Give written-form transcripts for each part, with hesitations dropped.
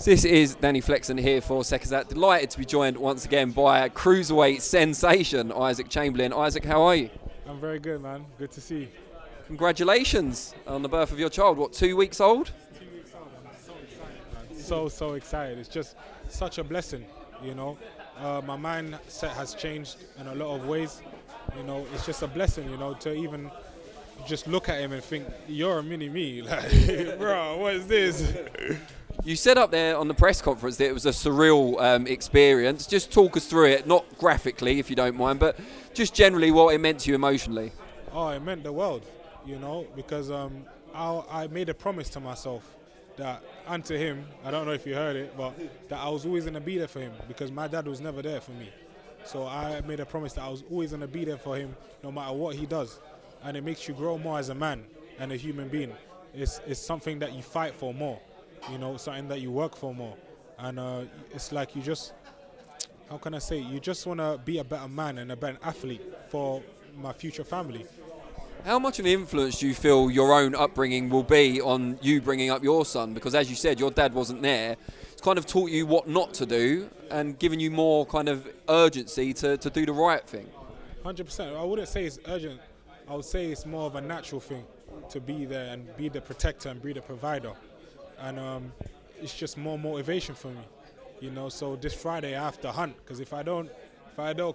This is Danny Flexon here for SecondsOut. Delighted to be joined once again by a cruiserweight sensation, Isaac Chamberlain. Isaac, how are you? I'm very good, man. Good to see you. Congratulations on the birth of your child. What, 2 weeks old? 2 weeks old. I'm so excited, man. So excited. It's just such a blessing, you know. My mindset has changed in a lot of ways. You know, it's just a blessing, you know, to even just look at him and think, you're a mini-me. Like, bro, what is this? You said up there on the press conference that it was a surreal experience. Just talk us through it, not graphically if you don't mind, but just generally what it meant to you emotionally. Oh, it meant the world, you know, because I made a promise to myself that, and to him, I don't know if you heard it, but that I was always going to be there for him because my dad was never there for me. So I made a promise that I was always going to be there for him no matter what he does. And it makes you grow more as a man and a human being. It's something that you fight for more. You know, something that you work for more. And it's like you just, how can I say, you just want to be a better man and a better athlete for my future family. How much of an influence do you feel your own upbringing will be on you bringing up your son? Because as you said, your dad wasn't there. It's kind of taught you what not to do and given you more kind of urgency to do the right thing. 100%. I wouldn't say it's urgent. I would say it's more of a natural thing to be there and be the protector and be the provider. And it's just more motivation for me, you know. So this Friday I have to hunt, because if I don't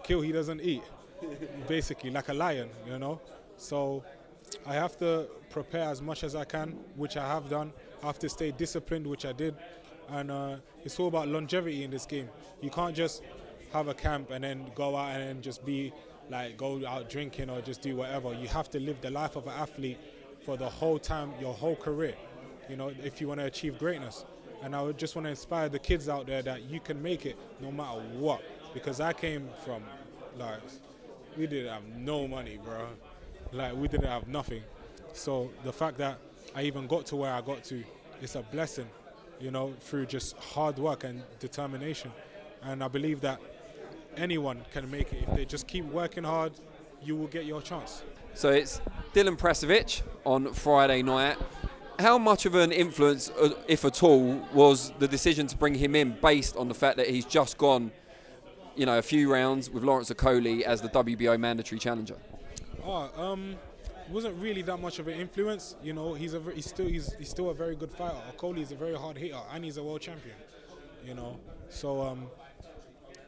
kill, he doesn't eat, basically, like a lion, you know. So I have to prepare as much as I can, which I have done. I have to stay disciplined, which I did. And it's all about longevity in this game. You can't just have a camp and then go out and then just be like, go out drinking or just do whatever. You have to live the life of an athlete for the whole time, your whole career, you know, if you want to achieve greatness. And I would just want to inspire the kids out there that you can make it no matter what. Because I came from, like, we didn't have no money, bro. Like, we didn't have nothing. So the fact that I even got to where I got to, it's a blessing, you know, through just hard work and determination. And I believe that anyone can make it. If they just keep working hard, you will get your chance. So it's Dilan Prasovic on Friday night. How much of an influence, if at all, was the decision to bring him in based on the fact that he's just gone, you know, a few rounds with Lawrence Okolie as the WBO mandatory challenger? Wasn't really that much of an influence. You know, he's still a very good fighter. Okolie is a very hard hitter, and he's a world champion. You know, so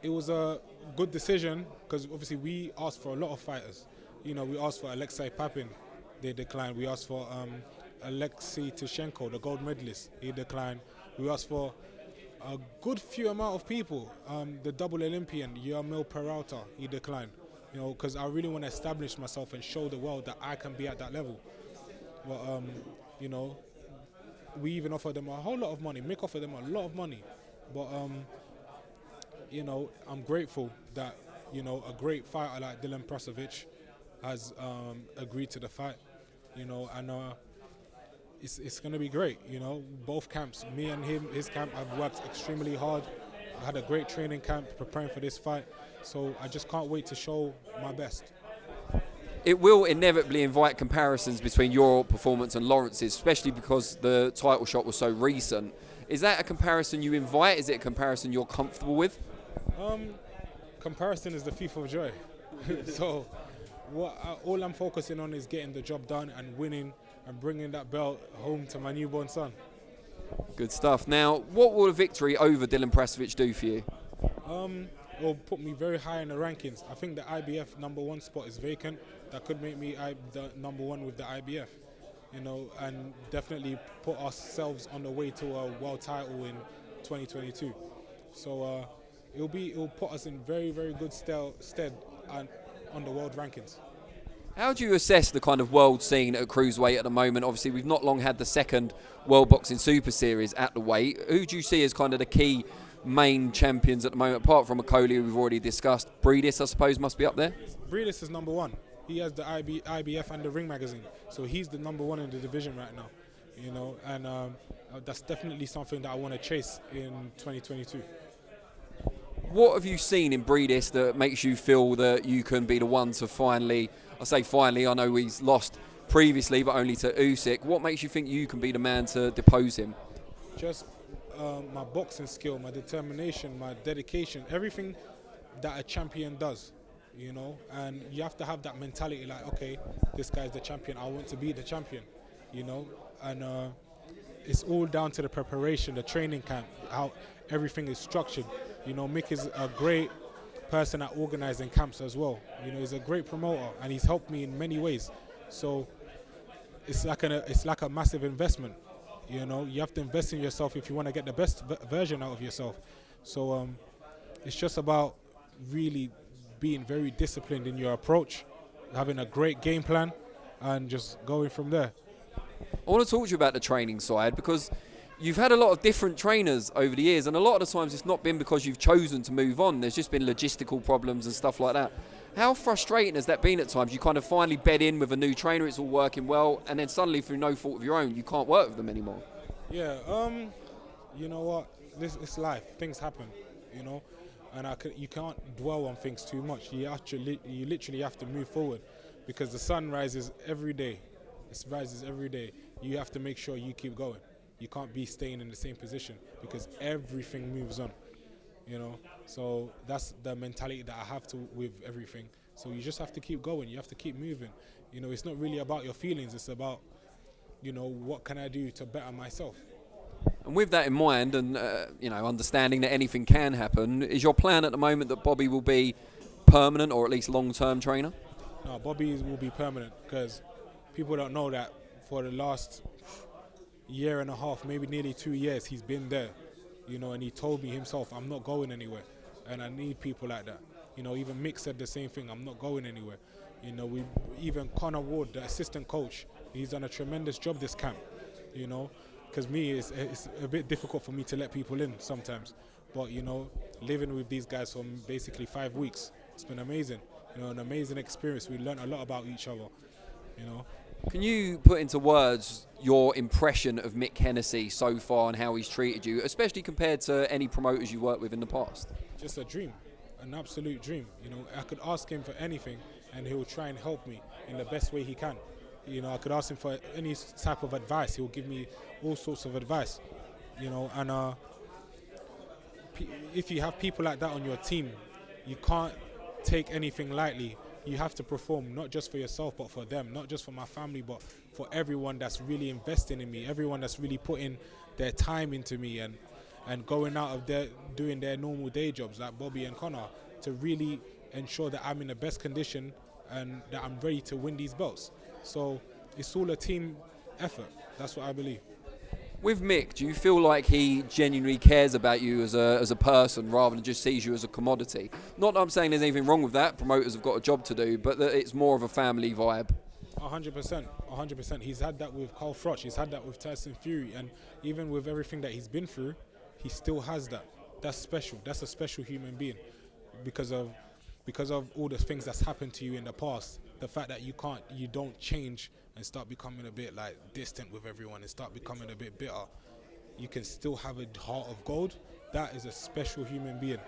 it was a good decision because obviously we asked for a lot of fighters. You know, we asked for Alexei Papin, they declined. We asked for Alexei Tishenko, the gold medalist, he declined. We asked for a good few amount of people. The double Olympian, Yamil Peralta, he declined. You know, because I really want to establish myself and show the world that I can be at that level. But, you know, we even offered them a whole lot of money. Mick offered them a lot of money. But, you know, I'm grateful that, you know, a great fighter like Dilan Prasovic has agreed to the fight, you know, and it's going to be great, you know. Both camps, me and him, his camp, have worked extremely hard. I had a great training camp preparing for this fight, so I just can't wait to show my best. It will inevitably invite comparisons between your performance and Lawrence's, especially because the title shot was so recent. Is that a comparison you invite? Is it a comparison you're comfortable with? Comparison is the thief of joy. So all I'm focusing on is getting the job done and winning and bringing that belt home to my newborn son. Good stuff. Now, what will a victory over Dilan Prasovic do for you? It will put me very high in the rankings. I think the IBF #1 spot is vacant. That could make me the #1 with the IBF, you know, and definitely put ourselves on the way to a world title in 2022. So it will put us in very, very good stead and on the world rankings. How do you assess the kind of world scene at cruiserweight at the moment? Obviously, we've not long had the second World Boxing Super Series at the weight. Who do you see as kind of the key main champions at the moment, apart from Okolie, we've already discussed? Breedis, I suppose, must be up there? Breedis is #1. He has the IBF and the Ring magazine, so he's the #1 in the division right now, you know, and that's definitely something that I want to chase in 2022. What have you seen in Breedis that makes you feel that you can be the one to finally, I say finally, I know he's lost previously, but only to Usyk. What makes you think you can be the man to depose him? Just my boxing skill, my determination, my dedication, everything that a champion does, you know. And you have to have that mentality, like, okay, this guy's the champion, I want to be the champion, you know. And it's all down to the preparation, the training camp, how everything is structured. You know, Mick is a great person at organizing camps as well. You know, he's a great promoter and he's helped me in many ways. So it's like a massive investment. You know, you have to invest in yourself if you want to get the best version out of yourself. So it's just about really being very disciplined in your approach, having a great game plan, and just going from there. I want to talk to you about the training side, because you've had a lot of different trainers over the years, and a lot of the times it's not been because you've chosen to move on. There's just been logistical problems and stuff like that. How frustrating has that been at times? You kind of finally bed in with a new trainer, it's all working well, and then suddenly through no fault of your own, you can't work with them anymore. Yeah, you know what? It's life. Things happen, you know, and you can't dwell on things too much. You literally have to move forward, because the sun rises every day. It rises every day. You have to make sure you keep going. You can't be staying in the same position, because everything moves on, you know. So that's the mentality that I have to with everything. So you just have to keep going. You have to keep moving. You know, it's not really about your feelings. It's about, you know, what can I do to better myself. And with that in mind, and you know, understanding that anything can happen, is your plan at the moment that Bobby will be permanent or at least long-term trainer? No, Bobby will be permanent, because people don't know that for the last year and a half, maybe nearly 2 years, he's been there, you know, and he told me himself, I'm not going anywhere, and I need people like that. You know, even Mick said the same thing, I'm not going anywhere. You know, even Connor Ward, the assistant coach, he's done a tremendous job this camp, you know, because it's a bit difficult for me to let people in sometimes. But, you know, living with these guys for basically 5 weeks, it's been amazing. You know, an amazing experience. We learned a lot about each other, you know. Can you put into words your impression of Mick Hennessy so far and how he's treated you, especially compared to any promoters you worked with in the past? Just a dream, an absolute dream. You know, I could ask him for anything and he'll try and help me in the best way he can. You know, I could ask him for any type of advice. He'll give me all sorts of advice, you know. And if you have people like that on your team, you can't take anything lightly. You have to perform, not just for yourself, but for them, not just for my family, but for everyone that's really investing in me, everyone that's really putting their time into me and going out of doing their normal day jobs like Bobby and Connor, to really ensure that I'm in the best condition and that I'm ready to win these belts. So it's all a team effort. That's what I believe. With Mick, do you feel like he genuinely cares about you as a person rather than just sees you as a commodity? Not that I'm saying there's anything wrong with that, promoters have got a job to do, but that it's more of a family vibe. 100%, 100%. He's had that with Carl Froch, he's had that with Tyson Fury, and even with everything that he's been through, he still has that. That's special. That's a special human being, because of all the things that's happened to you in the past. The fact that you don't change and start becoming a bit like distant with everyone and start becoming a bit bitter. You can still have a heart of gold. That is a special human being.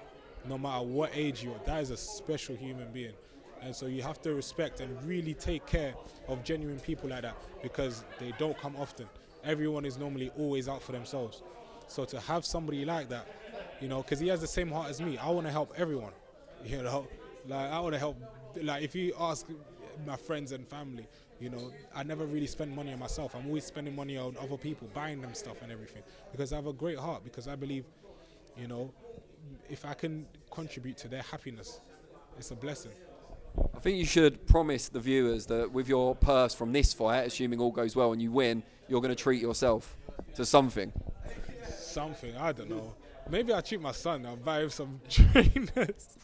No matter what age you are, that is a special human being. And so you have to respect and really take care of genuine people like that, because they don't come often. Everyone is normally always out for themselves. So to have somebody like that, you know, because he has the same heart as me. I want to help everyone, you know. Like, I want to help, like, if you ask my friends and family, you know, I never really spend money on myself. I'm always spending money on other people, buying them stuff and everything, because I have a great heart, because I believe, you know, if I can contribute to their happiness, it's a blessing. I think you should promise the viewers that with your purse from this fight, assuming all goes well and you win, you're going to treat yourself to something. Something, I don't know. Maybe I'll treat my son. I'll buy him some trainers.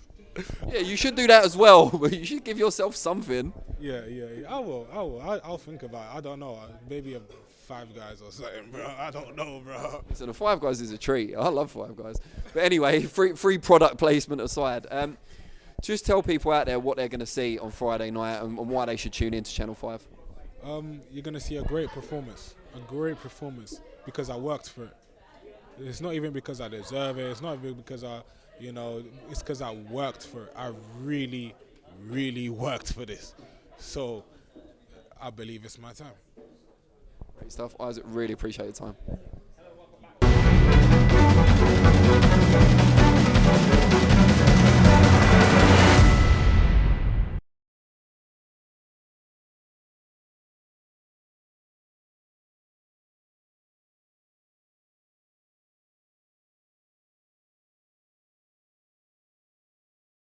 Yeah, you should do that as well, but you should give yourself something. Yeah. I will. I'll think about it. I don't know. Maybe a Five Guys or something, bro. I don't know, bro. So the Five Guys is a treat. I love Five Guys. But anyway, free product placement aside, just tell people out there what they're going to see on Friday night and why they should tune in to Channel 5. You're going to see a great performance, because I worked for it. It's not even because I deserve it. It's not even because it's because I worked for it. I really, really worked for this. So I believe it's my time. Great stuff. Isaac, really appreciate your time.